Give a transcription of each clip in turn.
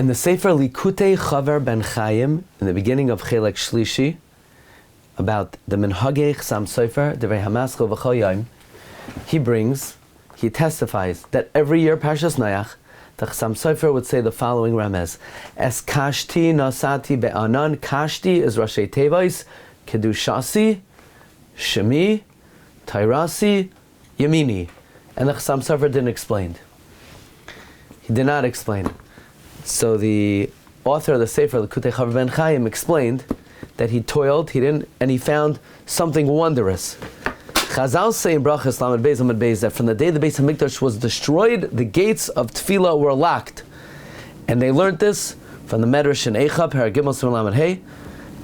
In the Sofer Likutei Chaver ben Chaim, in the beginning of Chelek Shlishi, about the Menhagei Chasam Sofer, Devrei Hamaschil v'chol yom, he testifies that every year Parshas Noach, the Chasam Sofer would say the following Remez: Es kashti nasati be'anan. Kashti is Rashi Tevis, Kedushasi, Shemi, Tairasi, Yamini. And the Chasam Sofer didn't explain. He did not explain. So the author of the Sofer, Likutei Chaver ben Chaim, explained that he toiled, and he found something wondrous. Chazal say in Brachas Lamed Beis that from the day the Beis HaMikdash was destroyed, the gates of Tefillah were locked. And they learned this from the Medrash in Eicha, Perek Gimel Simon Lamed Hey,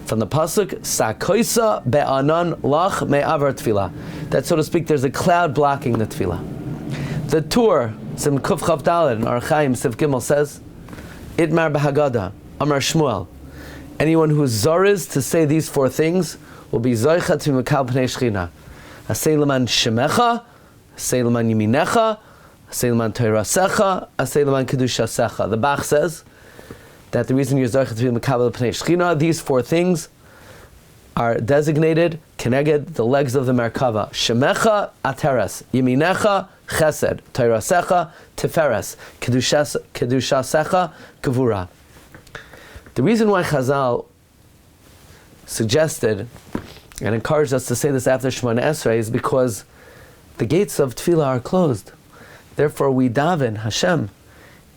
from the Pasuk, Sakoisa be'anan lach me'avar Tefillah. That, so to speak, there's a cloud blocking the Tefillah. The Tur, Sim Kuf Chav Daled, in our Chaim, Siv Gimel says, Idmar b'Haggadah, Amar Shmuel. Anyone who is zariz to say these four things will be zoichet to mekal pnei Shechina. Asay leman shemecha, asay leman yiminecha, asay leman toirasecha, asay leman kedushasecha. The Bach says that the reason you're zoichet to be mekal pnei Shechina, these four things are designated keneged the legs of the Merkava. Shemecha ateres, yiminecha chesed, toirasecha tiferes, kedushasecha gevura. The reason why Chazal suggested and encouraged us to say this after Shemona Esrei is because the gates of Tefillah are closed. Therefore we daven, Hashem,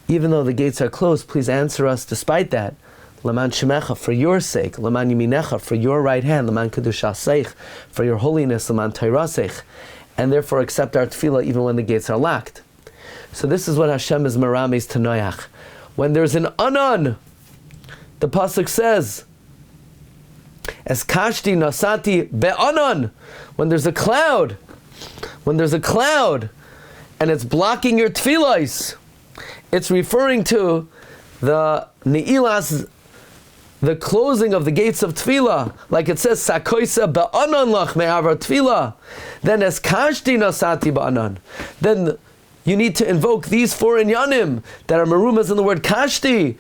even though the gates are closed, please answer us despite that. Laman Shemecha, for your sake. Laman Yiminecha, for your right hand. Laman Kedushaseich, for your holiness. Laman Tairaseich. And therefore accept our Tefillah even when the gates are locked. So this is what Hashem is merames to Noach. When there's an anan, the pasuk says, "Es kashti nasati be'anan." When there's a cloud, and it's blocking your tefillahs, it's referring to the neilas, the closing of the gates of tefillah, like it says, "Sakoisa be'anan lach me'avar tefillah." Then es kashti nasati be'anan. Then you need to invoke these four inyanim that are merumas in the word kashti,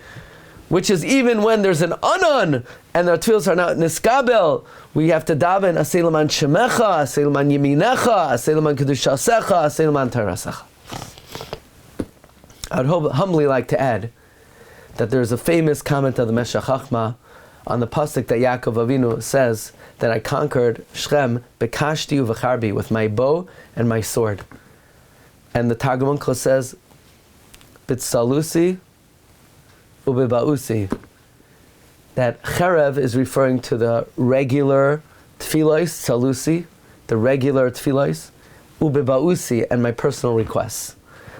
which is even when there's an anan and our tefillos are not niskabel, we have to daven asay leman shemecha, asay leman yiminecha, asay leman kedushasecha, asay leman tarasecha. I would humbly like to add that there's a famous comment of the Meshach Chachma on the pasuk that Yaakov Avinu says that I conquered Shechem bekashti uvecharbi, with my bow and my sword. And the Targum Uncle says, bitsalusi ubebausi, that cherev is referring to the regular tefillos, salusi, the regular tefillos, ubebausi, and my personal requests.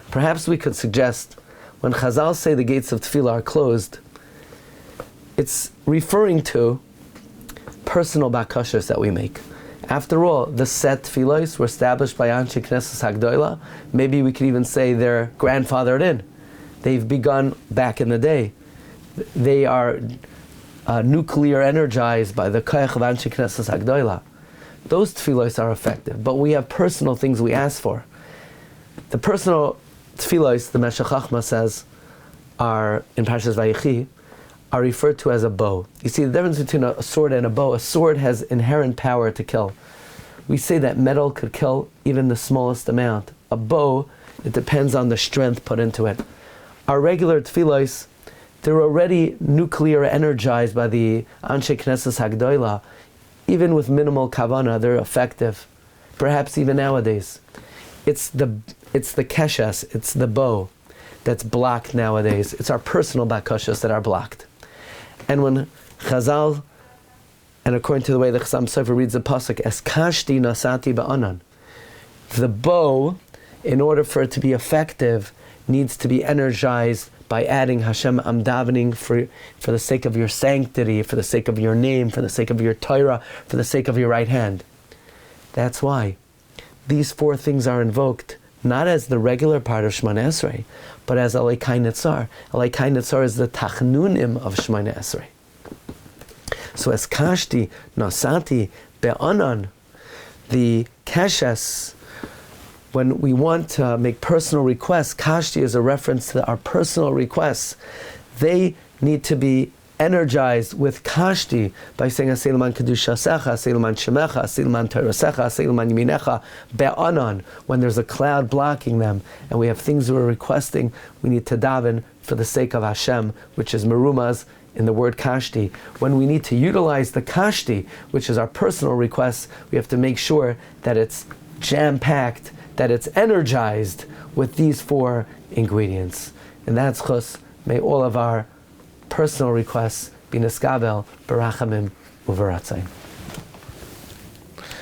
Perhaps we could suggest, when Chazal say the gates of tefillah are closed, it's referring to personal bakashas that we make. After all, the set tefillos were established by Anshe Knesset Hagdola. Maybe we could even say they're grandfathered in. They've begun back in the day. They are nuclear energized by the koyach of Anshe Knesset Hagdola. Those tefillos are effective, but we have personal things we ask for. The personal tefillos, the Meshach Chachma says, are, in Parshas Vayechi, are referred to as a bow. You see the difference between a sword and a bow. A sword has inherent power to kill. We say that metal could kill even the smallest amount. A bow, it depends on the strength put into it. Our regular tefillos, they're already nuclear energized by the Anshe Knesset Hagdola. Even with minimal kavana, they're effective. Perhaps even nowadays. It's the keshes, it's the bow that's blocked nowadays. It's our personal bakashas that are blocked. And when Chazal, and according to the way the Chasam Sofer reads the pasuk, es kashti nasati ba'anan, the bow, in order for it to be effective, needs to be energized by adding Hashem, I'm davening for the sake of your sanctity, for the sake of your name, for the sake of your Torah, for the sake of your right hand. That's why these four things are invoked, not as the regular part of Shemona Esrei, but as Alekai Netzar. Alekai Netzar is the Tachnunim of Shemona Esrei. So as Kashti, Nasati, Be'anan, the Keshes, when we want to make personal requests, Kashti is a reference to our personal requests. they need to be energized with kashti by saying Aseiluman Kedushasecha, Aseiluman Shemecha, Aseiluman Torasecha, Aseiluman Yiminecha, Be'anan. When there's a cloud blocking them and we have things we're requesting, we need to daven for the sake of Hashem, which is merumaz in the word kashti. When we need to utilize the kashti, which is our personal requests, we have to make sure that it's jam-packed, that it's energized with these 4 ingredients. And that's chus. May all of our personal requests be niskabel, barachamim, uveratzayim.